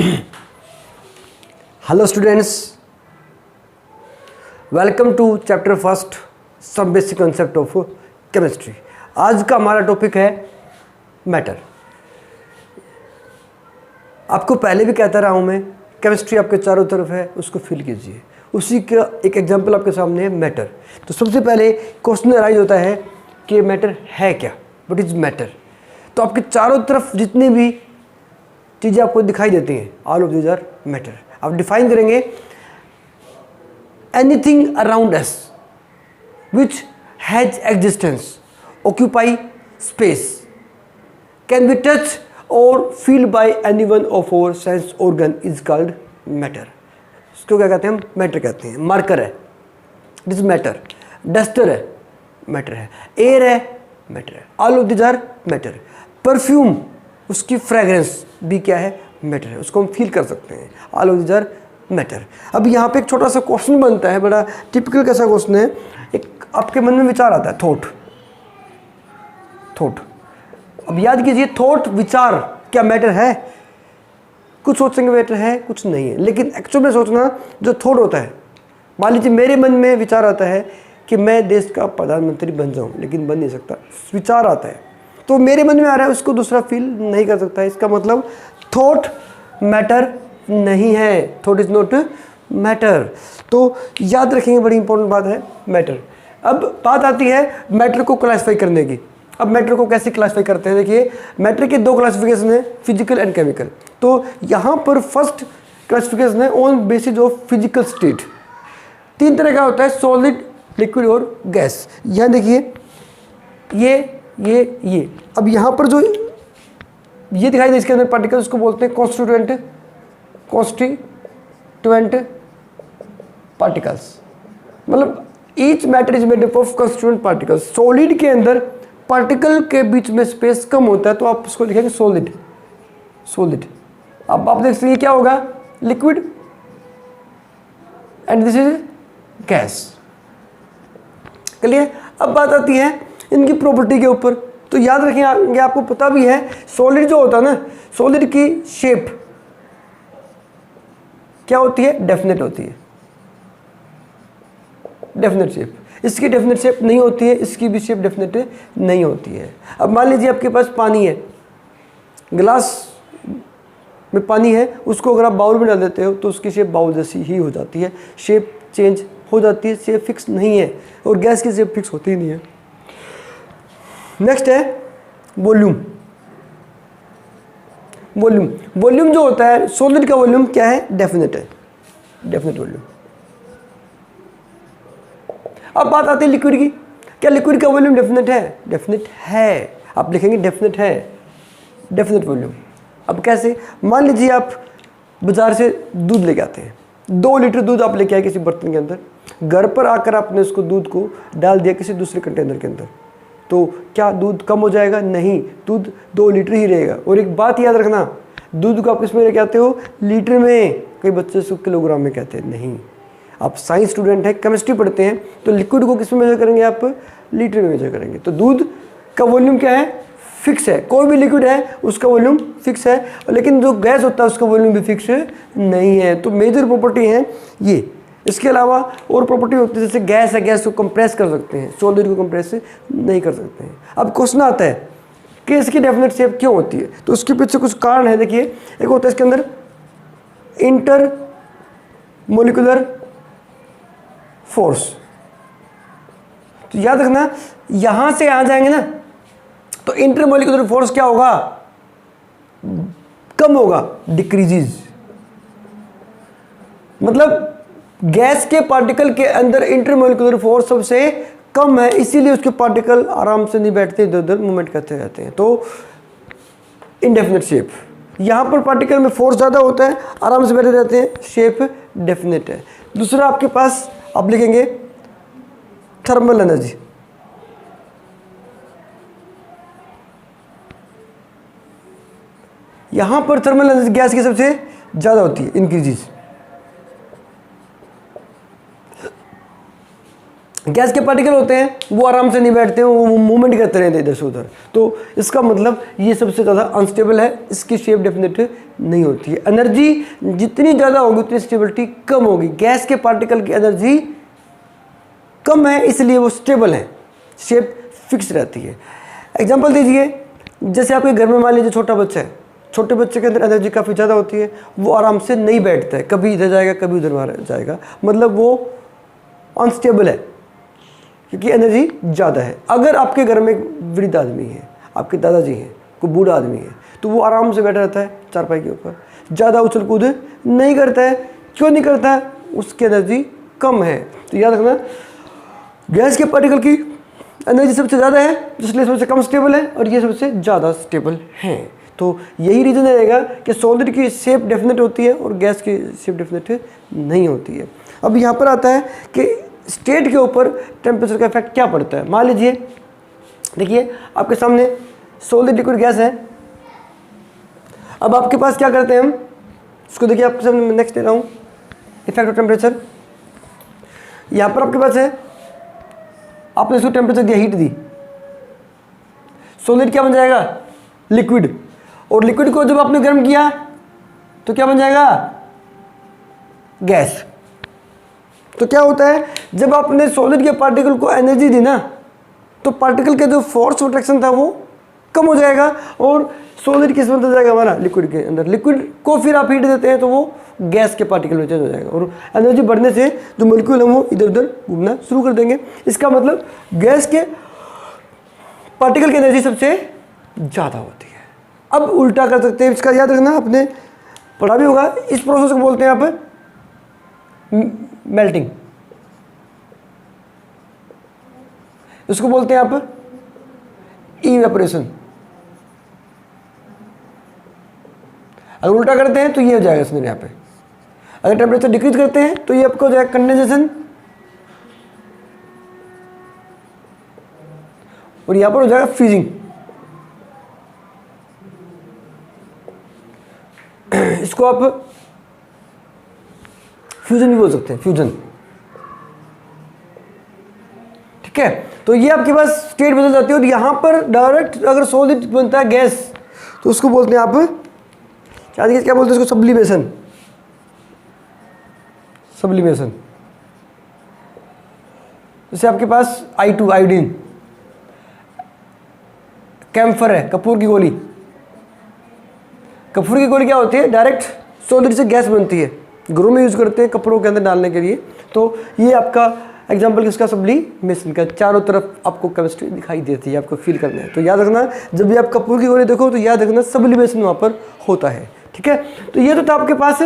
Hello students, welcome to chapter first some basic concept of chemistry. आज का हमारा topic है मैटर। आपको पहले भी कहता रहा हूँ मैं, केमिस्ट्री आपके चारों तरफ है, उसको फील कीजिए। उसी का एक एग्जांपल आपके सामने है मैटर। तो सबसे पहले क्वेश्चन अराइज होता है कि मैटर है क्या, व्हाट इज मैटर। तो आपके चारों तरफ जितनी भी चीज़ें आपको दिखाई देती हैं, all of these are matter. आप डिफाइन करेंगे anything around us which has existence, occupy space, can be touch और feel by any one of our sense organ is called matter. इसको क्या कहते हैं हम? मैटर कहते हैं। मार्कर है, इट इज मैटर। डस्टर है, मैटर है। एयर है, मैटर है। All of these are matter. Perfume, उसकी फ्रेग्रेंस भी क्या है? मैटर है, उसको हम फील कर सकते हैं। All of these are matter. अब यहाँ पे एक छोटा सा क्वेश्चन बनता है, बड़ा टिपिकल कैसा क्वेश्चन है। एक आपके मन में विचार आता है, थॉट। अब याद कीजिए, थॉट, विचार क्या मैटर है? कुछ सोचेंगे मैटर है, कुछ नहीं है। लेकिन एक्चुअल में सोचना जो थॉट होता है, मान लीजिए मेरे मन में विचार आता है कि मैं देश का प्रधानमंत्री बन जाऊं, लेकिन बन नहीं सकता। विचार आता है तो मेरे मन में आ रहा है, उसको दूसरा फील नहीं कर सकता। इसका मतलब थॉट मैटर नहीं है, थॉट इज नॉट मैटर। तो याद रखेंगे, बड़ी इंपॉर्टेंट बात है मैटर। अब बात आती है मैटर को क्लासिफाई करने की। अब मैटर को कैसे क्लासिफाई करते हैं? देखिए, मैटर के दो क्लासिफिकेशन है, फिजिकल एंड केमिकल। तो यहाँ पर फर्स्ट क्लासिफिकेशन है on basis of physical state. तीन तरह का होता है, सॉलिड, लिक्विड और गैस। यहाँ देखिए, ये अब यहाँ पर जो ये दिखाई दे, इसके अंदर पार्टिकल्स, उसको बोलते हैं कॉन्स्टिट्यूएंट पार्टिकल्स। मतलब each matter is made up of constituent particles. Solid के अंदर पार्टिकल के बीच में स्पेस कम होता है, तो आप उसको लिखेंगे सॉलिड। अब आप देख सकते क्या होगा? Liquid and this is gas. Clear? अब बात आती है इनकी प्रॉपर्टी के ऊपर। तो याद रखेंगे, आपको पता भी है, सॉलिड जो होता है ना, सॉलिड की शेप क्या होती है? डेफिनेट होती है, डेफिनेट शेप। इसकी डेफिनेट शेप नहीं होती है, इसकी भी शेप डेफिनेट नहीं होती है। अब मान लीजिए आपके पास पानी है, गिलास में पानी है, उसको अगर आप बाउल में डाल देते हो तो उसकी शेप बाउल जैसी ही हो जाती है, शेप चेंज हो जाती है, शेप फिक्स नहीं है। और गैस की शेप फिक्स होती ही नहीं है। नेक्स्ट है वॉल्यूम। वॉल्यूम जो होता है, सॉलिड का वॉल्यूम क्या है? डेफिनेट है, डेफिनेट वॉल्यूम। अब बात आती है लिक्विड की। क्या लिक्विड का वॉल्यूम डेफिनेट है? डेफिनेट है। आप लिखेंगे डेफिनेट है, डेफिनेट वॉल्यूम। अब कैसे? मान लीजिए आप बाजार से दूध लेके आते हैं, 2 लीटर दूध आप लेके आए किसी बर्तन के अंदर। घर पर आकर आपने उसको दूध को डाल दिया किसी दूसरे कंटेनर के अंदर, तो क्या दूध कम हो जाएगा? नहीं, दूध 2 लीटर ही रहेगा। और एक बात याद रखना, दूध को आप किस में लेके आते हो? लीटर में। कई बच्चे इसको किलोग्राम में कहते हैं। नहीं, आप साइंस स्टूडेंट हैं, केमिस्ट्री पढ़ते हैं, तो लिक्विड को किस में मेजर करेंगे? आप लीटर में मेजर करेंगे। तो दूध का वॉल्यूम क्या है? फिक्स है। कोई भी लिक्विड है उसका वॉल्यूम फिक्स है, लेकिन जो गैस होता है उसका वॉल्यूम भी फिक्स नहीं है। तो मेजर प्रॉपर्टी है ये। इसके अलावा और प्रॉपर्टी होती है, जैसे गैस है, गैस को कंप्रेस कर सकते हैं, सॉलिड को कंप्रेस नहीं कर सकते हैं। अब क्वेश्चन आता है कि इसकी डेफिनेट शेप क्यों होती है? तो उसके पीछे कुछ कारण है। देखिए, एक होता है इसके अंदर इंटर मोलिकुलर फोर्स। तो याद रखना, यहां से आ जाएंगे ना, तो इंटर मोलिकुलर फोर्स क्या होगा? कम होगा, डिक्रीजेज। मतलब गैस के पार्टिकल के अंदर इंटरमोलिकुलर फोर्स सबसे कम है, इसीलिए उसके पार्टिकल आराम से नहीं बैठते, इधर उधर मूवमेंट करते रहते हैं। तो इनडेफिनेट शेप। यहाँ पर पार्टिकल में फोर्स ज़्यादा होता है, आराम से बैठे रहते हैं, शेप डेफिनेट है। दूसरा आपके पास आप लिखेंगे थर्मल एनर्जी। यहाँ पर थर्मल एनर्जी गैस की सबसे ज़्यादा होती है, इंक्रीजेज। गैस के पार्टिकल होते हैं वो आराम से नहीं बैठते हैं, वो मूवमेंट करते रहते हैं इधर से उधर। तो इसका मतलब ये सबसे ज़्यादा अनस्टेबल है, इसकी शेप डेफिनेट नहीं होती है। एनर्जी जितनी ज़्यादा होगी उतनी स्टेबिलिटी कम होगी। गैस के पार्टिकल की एनर्जी कम है इसलिए वो स्टेबल है, शेप फिक्स रहती है। एग्जाम्पल दीजिए, जैसे आपके घर में मान लीजिए छोटा बच्चा है, छोटे बच्चे के अंदर एनर्जी काफ़ी ज़्यादा होती है, वो आराम से नहीं बैठता है, कभी इधर जाएगा कभी उधर जाएगा, मतलब वो अनस्टेबल है क्योंकि एनर्जी ज़्यादा है। अगर आपके घर में एक वृद्ध आदमी है, आपके दादाजी हैं, कोई बूढ़ा आदमी है, तो वो आराम से बैठा रहता है चारपाई के ऊपर, ज़्यादा उछल कूद नहीं करता है। क्यों नहीं करता है? उसकी एनर्जी कम है। तो याद रखना, गैस के पार्टिकल की एनर्जी सबसे ज़्यादा है इसलिए सबसे कम स्टेबल है, और ये सबसे ज़्यादा स्टेबल है। तो यही रीज़न रहेगा कि सॉलिड की शेप डेफिनेट होती है और गैस की शेप डेफिनेट नहीं होती है। अब यहाँ पर आता है कि स्टेट के ऊपर टेम्परेचर का इफेक्ट क्या पड़ता है। मान लीजिए, देखिए आपके सामने सॉलिड लिक्विड गैस है। अब आपके पास क्या करते हैं हम, इसको देखिए आपके सामने नेक्स्ट दे रहा हूँ, इफेक्ट ऑफ टेम्परेचर। यहाँ पर आपके पास है, आपने इसको टेम्परेचर दिया, हीट दी, सॉलिड क्या बन जाएगा? लिक्विड। और लिक्विड को जब आपने गर्म किया तो क्या बन जाएगा? गैस। तो क्या होता है, जब आपने सॉलिड के पार्टिकल को एनर्जी दी ना, तो पार्टिकल का जो फोर्स ऑफ अट्रैक्शन था वो कम हो जाएगा और सॉलिड किस में जाएगा? हमारा लिक्विड के अंदर। लिक्विड को फिर आप हीट देते हैं तो वो गैस के पार्टिकल में चेंज हो जाएगा, और एनर्जी बढ़ने से जो मॉलिक्यूल है वो इधर उधर घूमना शुरू कर देंगे। इसका मतलब गैस के पार्टिकल की एनर्जी सबसे ज़्यादा होती है। अब उल्टा कर सकते हैं, इसका याद रखना, आपने पढ़ा भी होगा, इस प्रोसेस को बोलते हैं आप मेल्टिंग, इसको बोलते हैं आप इवेपोरेशन। अगर उल्टा करते हैं तो ये हो जाएगा इसमें, यहाँ पे अगर टेम्परेचर डिक्रीज करते हैं तो ये आपको हो जाएगा कंडेंसेशन, और यहाँ पर हो जाएगा फ्रीजिंग। इसको आप फ्यूजन भी बोल सकते हैं, फ्यूजन। ठीक है, तो ये आपके पास स्टेट बदल जाती है, और यहां पर डायरेक्ट अगर सॉलिड बनता है गैस तो उसको बोलते हैं आप क्या बोलते हैं इसको? सब्लिमेशन। सब्लिमेशन। जैसे आपके पास I2 आयोडीन, कैम्फर है, कपूर की गोली। कपूर की गोली क्या होती है? डायरेक्ट सॉलिड से गैस बनती है, घरों में यूज़ करते हैं कपड़ों के अंदर डालने के लिए। तो ये आपका एग्जाम्पल किसका? सब्लिमेशन का। चारों तरफ आपको केमिस्ट्री दिखाई देती है, आपको फील करना है। तो याद रखना, जब भी आप कपूर की गोली देखो तो याद रखना सब्लिमेशन वहाँ पर होता है। ठीक है, तो ये तो था आपके पास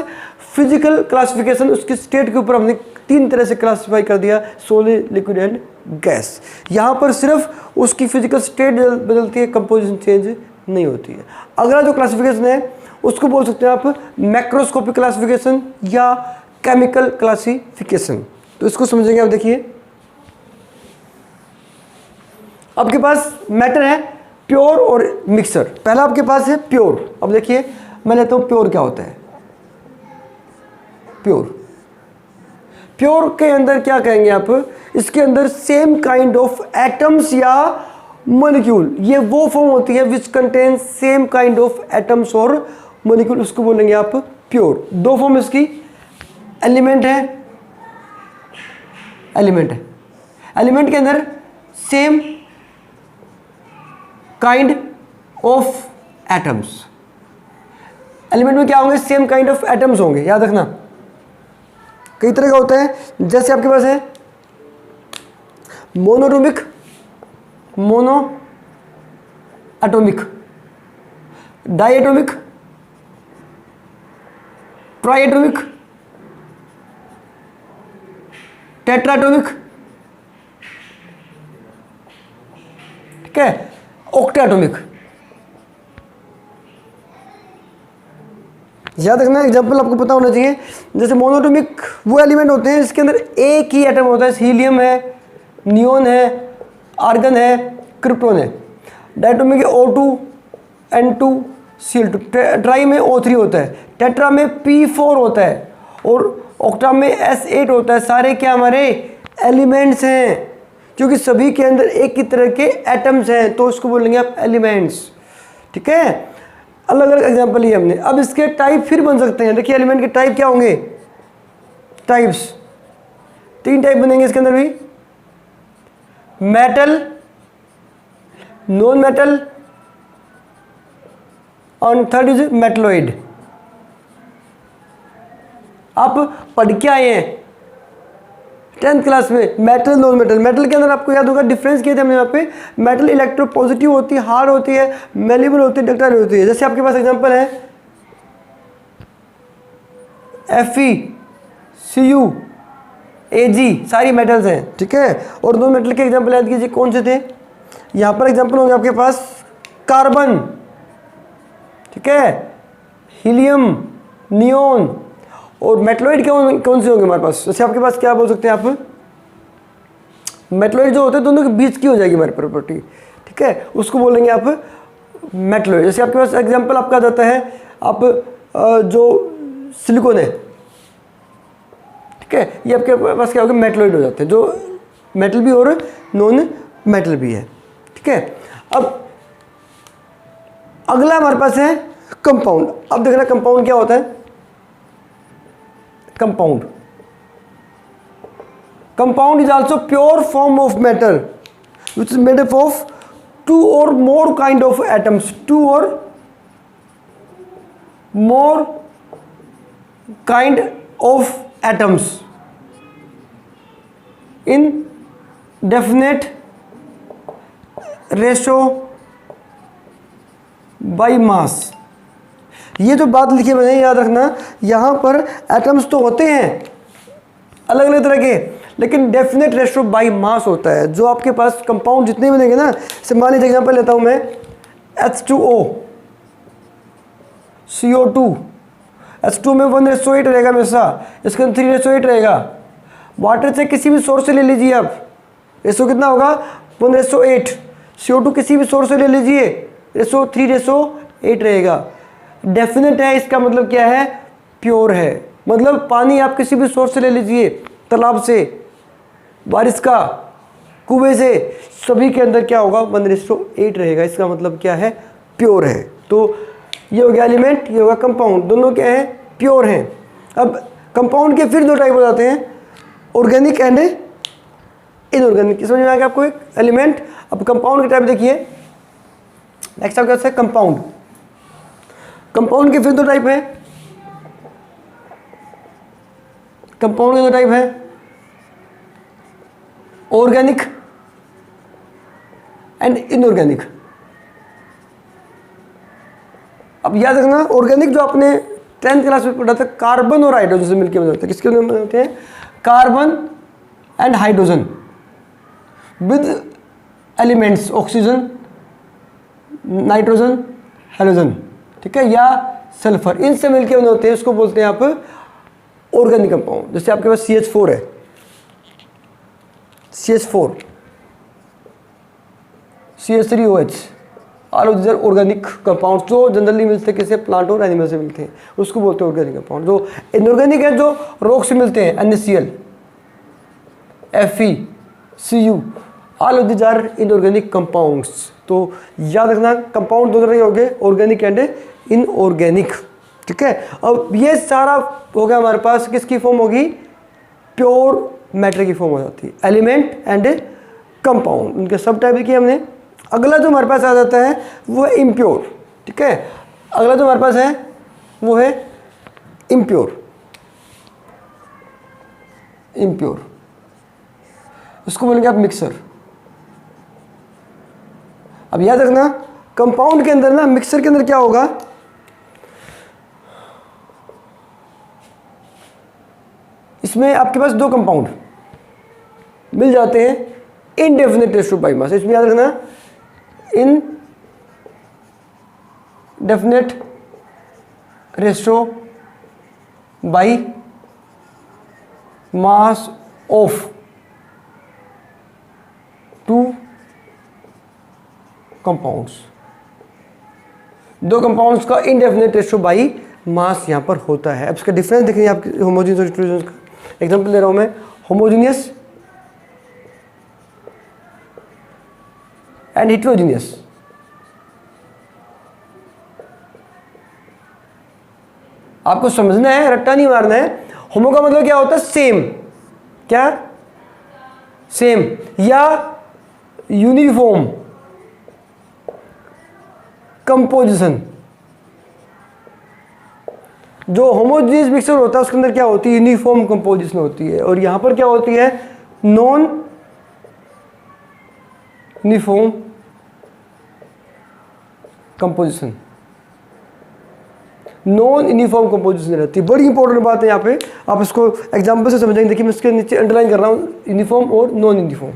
फिजिकल क्लासिफिकेशन। उसकी स्टेट के ऊपर हमने 3 तरह से क्लासिफाई कर दिया, सॉलिड, लिक्विड एंड गैस। यहाँ पर सिर्फ उसकी फिजिकल स्टेट बदलती है, कंपोजिशन चेंज नहीं होती है। अगला जो क्लासिफिकेशन है उसको बोल सकते हैं आप मैक्रोस्कोपिक क्लासिफिकेशन या केमिकल क्लासिफिकेशन। तो इसको समझेंगे आप। देखिए, आपके पास मैटर है प्योर और मिक्सर। पहला आपके पास है प्योर। अब देखिए, मैं लेता हूं प्योर क्या होता है। प्योर के अंदर क्या कहेंगे आप? इसके अंदर सेम काइंड ऑफ एटम्स या मॉलिक्यूल, ये वो फॉर्म होती है which contain same kind of atoms और मॉलिक्यूल, उसको बोलेंगे आप प्योर। 2 फॉर्म इसकी, एलिमेंट के अंदर same kind of atoms. Element में क्या होंगे? सेम काइंड ऑफ एटम्स होंगे। याद रखना, कई तरह का होता है। जैसे आपके पास है monatomic, mono atomic, diatomic, triatomic, tetratomic, ठीक है, ऑक्टाटॉमिक। याद रखना, एग्जाम्पल आपको पता होना चाहिए। जैसे मोनोटॉमिक वो एलिमेंट होते हैं इसके अंदर एक ही एटम होता है, हीलियम है, नियोन है, आर्गन है, क्रिप्टॉन है। डायटोमिक में O2, N2, Cl2, ट्राई में O3 होता है, टेट्रा में P4 होता है, और ऑक्टा में S8 होता है। सारे क्या हमारे एलिमेंट्स हैं। क्योंकि सभी के अंदर एक ही तरह के एटम्स हैं, तो उसको बोलेंगे आप एलिमेंट्स। ठीक है, अलग अलग एग्जांपल लिए हमने। अब इसके टाइप फिर बन सकते हैं। देखिए एलिमेंट के टाइप क्या होंगे, टाइप्स 3 टाइप बनेंगे इसके अंदर भी, मेटल, नॉन मेटल और थर्ड इज मेटलॉइड। आप पढ़ के आए हैं 10th क्लास में मेटल नॉन मेटल। मेटल के अंदर आपको याद होगा डिफरेंस किए थे हमने यहाँ पे, मेटल इलेक्ट्रोपॉजिटिव होती है, हार्ड होती है, मेलेबल होती है, डक्टाइल होती है। जैसे आपके पास एग्जांपल है Fe, Cu, Ag, सारी मेटल्स हैं। ठीक है, और नॉन मेटल के एग्जांपल याद कीजिए कौन से थे। यहाँ पर एग्जांपल होंगे आपके पास कार्बन, ठीक है, हीलियम, नियोन। और मेटलॉइड कौन से होंगे हमारे पास, जैसे आपके पास क्या बोल सकते हैं आप, मेटलॉइड जो होते हैं दोनों के बीच की हो जाएगी हमारी प्रॉपर्टी। ठीक है, उसको बोलेंगे आप मेटलॉइड। जैसे आपके पास एग्जांपल आपका जाता है आप जो सिलिकॉन है, ठीक है, ये आपके पास क्या होगा, मेटलॉइड हो जाते हैं, जो मेटल भी और नॉन मेटल भी है। ठीक है, अब अगला हमारे पास है कंपाउंड। अब देखना कंपाउंड क्या होता है। Compound is also pure form of matter which is made up of 2 or more kind of atoms, 2 or more kind of atoms in definite ratio by mass। ये जो बात लिखी मैंने याद रखना, यहाँ पर एटम्स तो होते हैं अलग अलग तरह के, लेकिन डेफिनेट रेशो बाय मास होता है। जो आपके पास कंपाउंड जितने बनेंगे ना, जैसे मान लीजिए एग्जांपल लेता हूँ मैं H2O, CO2, H2 में 1:8 रहेगा हमेशा, इसके अंदर 3:8 रहेगा। वाटर से किसी भी सोर्स से ले लीजिए आप, रेशो कितना होगा 1:8। CO2 किसी भी सोर्स से ले लीजिए, रेशो 3:8 रहेगा। डेफिनेट है, इसका मतलब क्या है, प्योर है। मतलब पानी आप किसी भी सोर्स से ले लीजिए, तालाब से, बारिश का, कुएं से, सभी के अंदर क्या होगा 1:8 रहेगा। इसका मतलब क्या है, प्योर है। तो ये हो गया एलिमेंट, ये होगा कंपाउंड, दोनों क्या है, प्योर हैं। अब कंपाउंड के फिर 2 टाइप हो जाते हैं, ऑर्गेनिक एंड इनऑर्गेनिक। समझ में आ गया आपको एक एलिमेंट। अब कंपाउंड के टाइप देखिए, नेक्स्ट आपका है कंपाउंड। कंपाउंड के फिर 2 टाइप हैं। कंपाउंड के 2 टाइप हैं, ऑर्गेनिक एंड इनऑर्गेनिक। अब याद रखना, ऑर्गेनिक जो आपने 10th क्लास में पढ़ा था, कार्बन और हाइड्रोजन से मिलकर बने होते हैं। किसके बने होते हैं, carbon and hydrogen with elements oxygen, nitrogen, halogen, ठीक है, या सल्फर, इनसे मिलकर बने होते हैं। उसको बोलते हैं आप ऑर्गेनिक कंपाउंड। जैसे आपके पास CH4 है, CH4, CH3OH, all of these are organic compound जो जनरली मिलते हैं किसे, प्लांट और एनिमल से मिलते हैं, उसको बोलते हैं ऑर्गेनिक कंपाउंड। जो इनऑर्गेनिक है, जो रॉक से मिलते हैं, NaCl, Fe, Cu, all of these are inorganic compounds. तो याद रखना, कंपाउंड 2 तरह के हो गए, ऑर्गेनिक एंड इनऑर्गेनिक। ठीक है, अब ये सारा हो गया हमारे पास, किसकी फॉर्म होगी, प्योर मैटर की फॉर्म हो जाती है, एलिमेंट एंड कंपाउंड। उनके सब टाइप किए हमने। अगला जो हमारे पास आ जाता है वो है इम्प्योर। ठीक है, अगला जो हमारे पास है वो है इम्प्योर। इम्प्योर इसको बोलेंगे आप मिक्सर। अब याद रखना, कंपाउंड के अंदर ना, मिक्सर के अंदर क्या होगा, इसमें आपके पास 2 कंपाउंड मिल जाते हैं इनडेफिनेट रेशो बाय मास। इसमें याद रखना, इन definite ratio by mass of 2 compounds. 2 compounds का इनडेफिनेट रेशो बाय मास यहां पर होता है। अब इसका डिफरेंस देखेंगे आप होमोजेनियस और हेटेरोजेनियस का। एग्जांपल दे रहा हूं मैं, होमोजेनियस एंड हिट्रोजीनियस। आपको समझना है, रट्टा नहीं मारना है। होमो का मतलब क्या होता है? सेम। क्या? सेम या यूनिफॉर्म कंपोजिशन। जो होमोजेनियस मिक्सचर होता है उसके अंदर क्या होती है? यूनिफॉर्म कंपोजिशन होती है। और यहां पर क्या होती है? Non uniform composition. Non uniform composition रहती है। बड़ी इंपॉर्टेंट बात है यहाँ पे, आप इसको एग्जांपल से समझेंगे। देखिए मैं इसके नीचे अंडरलाइन कर रहा हूँ, यूनिफॉर्म और नॉन यूनिफॉर्म।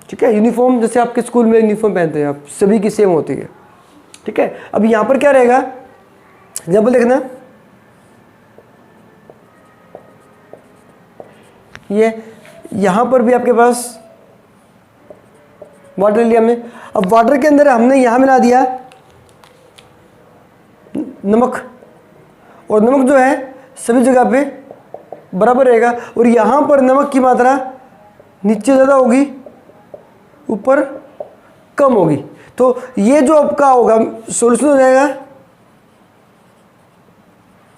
ठीक है, यूनिफॉर्म जैसे आपके स्कूल में यूनिफॉर्म पहनते हैं आप, सभी की सेम होती है। ठीक है, अब यहाँ पर क्या रहेगा? एग्जाम्पल देखना, ये यहाँ पर भी आपके पास वाटर लिया हमने। अब वाटर के अंदर हमने यहाँ मिला दिया नमक, और नमक जो है सभी जगह पे बराबर रहेगा। और यहाँ पर नमक की मात्रा नीचे ज़्यादा होगी, ऊपर कम होगी। तो ये जो आपका होगा सॉल्यूशन हो जाएगा,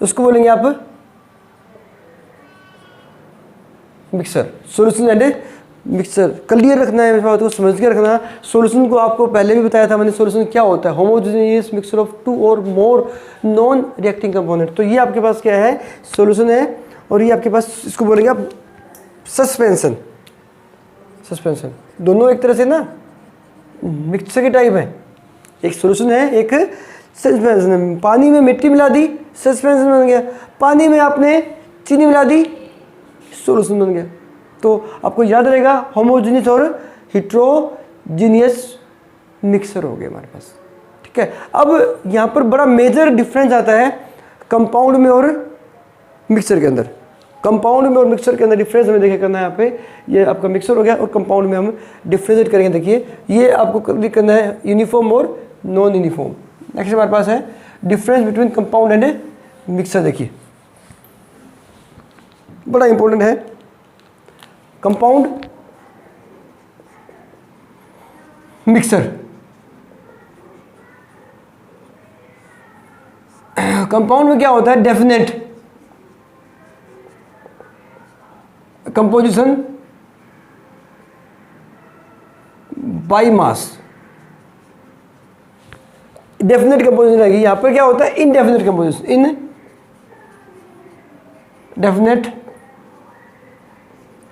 उसको बोलेंगे आप mixer. Solution and mixer clear रखना है, इस बात को समझ के रखना। सॉल्यूशन को आपको पहले भी बताया था मैंने, सॉल्यूशन क्या होता है? होमोजेनियस मिक्सचर ऑफ टू और मोर नॉन रिएक्टिंग कंपोनेंट। तो ये आपके पास क्या है? सॉल्यूशन है। और ये आपके पास, इसको बोलेंगे आप सस्पेंशन। सस्पेंशन दोनों एक तरह से ना मिक्सचर के टाइप है। एक सॉल्यूशन है, एक सस्पेंशन है। पानी में मिट्टी मिला दी, सस्पेंशन बन गया। पानी में आपने चीनी मिला दी, सॉल्यूशन बन गया। तो आपको याद रहेगा, होमोजेनियस और हिट्रोजीनियस मिक्सर हो गए हमारे पास। ठीक है, अब यहाँ पर बड़ा मेजर डिफरेंस आता है कंपाउंड में और मिक्सर के अंदर। कंपाउंड में और मिक्सर के अंदर डिफरेंस हमें देखे करना है। यहाँ पे ये आपका मिक्सर हो गया, और कंपाउंड में हम डिफ्रेंशिएट करेंगे। देखिए ये आपको करना है यूनिफॉर्म और नॉन यूनिफॉर्म। नेक्स्ट हमारे पास है difference between compound and mixer. देखिए बड़ा इंपॉर्टेंट है। कंपाउंड मिक्सर, कंपाउंड में क्या होता है? Definite composition by mass. Definite composition रहेगी। यहां पर क्या होता है? Indefinite composition. इन डेफिनेट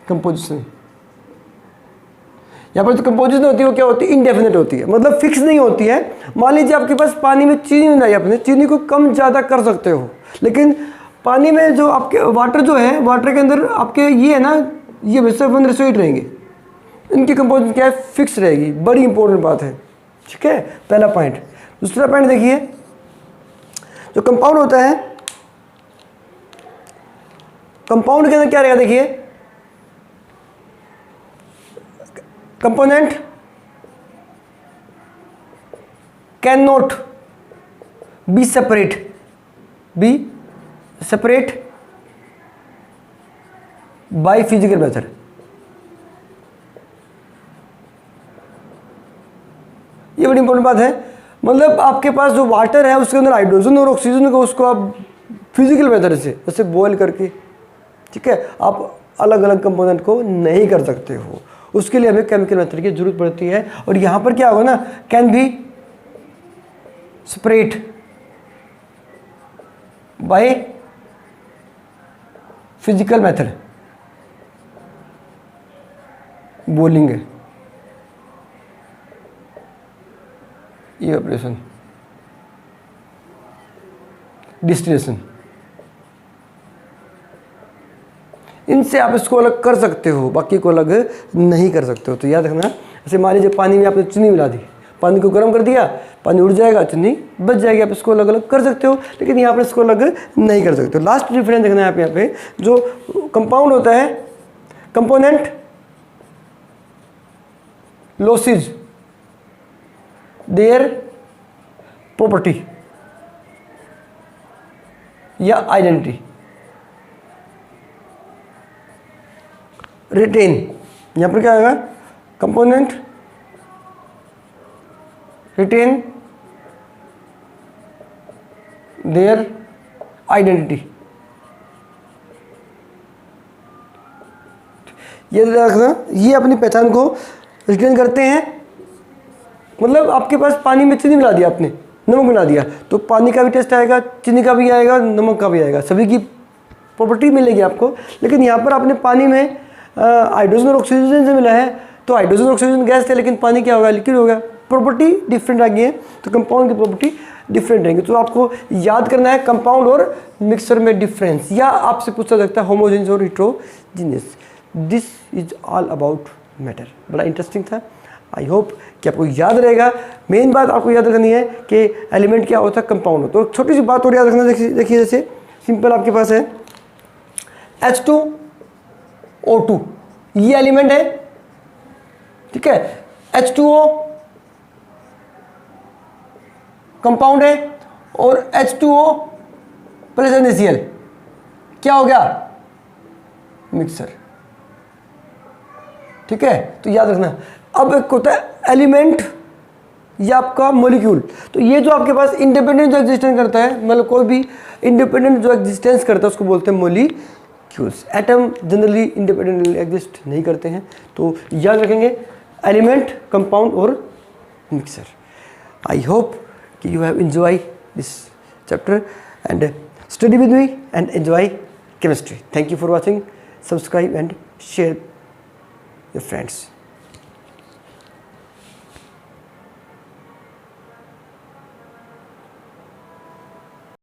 कंपोजिशन। यहाँ पर जो कंपोजिशन होती है वो क्या होती है? इनडेफिनेट होती है, मतलब फिक्स नहीं होती है। मान लीजिए आपके पास पानी में चीनी मिलाई, आपने चीनी को कम ज़्यादा कर सकते हो, लेकिन पानी में जो आपके वाटर जो है, वाटर के अंदर आपके ये है ना, ये सिर्फ 1:8 रहेंगे। इनकी कंपोजिशन क्या है? फिक्स रहेगी। बड़ी इंपॉर्टेंट बात है। ठीक है, पहला पॉइंट। दूसरा पॉइंट देखिए, जो कंपाउंड होता है, कंपाउंड के अंदर क्या रहेगा? देखिए component can not be separate by physical method. ये बड़ी इंपॉर्टेंट बात है। मतलब आपके पास जो वाटर है उसके अंदर हाइड्रोजन और ऑक्सीजन को, उसको आप फिजिकल मेथड से जैसे बॉयल करके, ठीक है, आप अलग अलग कंपोनेंट को नहीं कर सकते हो। उसके लिए हमें केमिकल मेथड की जरूरत पड़ती है। और यहां पर क्या होगा ना, can be separate by physical method, boiling है ये ऑपरेशन, डिस्टिलेशन, इनसे आप इसको अलग कर सकते हो, बाकी को अलग नहीं कर सकते हो। तो याद रखना, जैसे मान लीजिए पानी में आपने चीनी मिला दी, पानी को गर्म कर दिया, पानी उड़ जाएगा, चीनी बच जाएगी। आप इसको अलग अलग कर सकते हो, लेकिन यहाँ पर इसको अलग नहीं कर सकते हो। लास्ट डिफरेंस देखना है आप यहाँ पे, जो कंपाउंड होता है, कंपोनेंट लॉसेज देयर प्रॉपर्टी या आइडेंटिटी, रिटेन। यहां पर क्या आएगा? Component retain their identity. ये रखना, ये अपनी पहचान को रिटेन करते हैं। मतलब आपके पास पानी में चीनी मिला दिया आपने, नमक मिला दिया, तो पानी का भी टेस्ट आएगा, चीनी का भी आएगा, नमक का भी आएगा, सभी की प्रॉपर्टी मिलेगी आपको। लेकिन यहाँ पर आपने पानी में हाइड्रोजन और ऑक्सीजन से मिला है, तो हाइड्रोजन और ऑक्सीजन गैस थे, लेकिन पानी क्या होगा, लिक्विड होगा, प्रॉपर्टी डिफरेंट आ गई है, तो कंपाउंड की प्रॉपर्टी डिफरेंट रहेंगे। तो आपको याद करना है कंपाउंड और मिक्सर में डिफरेंस, या आपसे पूछा सकता है होमोजेनियस और heterogeneous. This is all about matter. बड़ा इंटरेस्टिंग था, आई होप कि आपको याद रहेगा। मेन बात आपको याद रखनी है कि एलिमेंट क्या होता है, कंपाउंड होता है। तो छोटी सी बात और याद रखना, देखिए जैसे सिंपल आपके पास है H2O2, ये एलिमेंट है, ठीक है। H2O कंपाउंड है और H2O प्लस NaCl क्या हो गया, मिक्सर, ठीक है। तो याद रखना। अब एक होता है एलिमेंट या आपका मॉलिक्यूल। तो ये जो आपके पास इंडिपेंडेंट जो एग्जिस्टेंस करता है, मतलब कोई भी इंडिपेंडेंट जो एग्जिस्टेंस करता है उसको बोलते हैं molecules. Atom generally independently exist नहीं करते हैं। तो याद रखेंगे एलिमेंट, कंपाउंड और मिक्सर। आई होप कि you have enjoy this chapter and study with me and enjoy chemistry. Thank you for watching, subscribe and share your friends.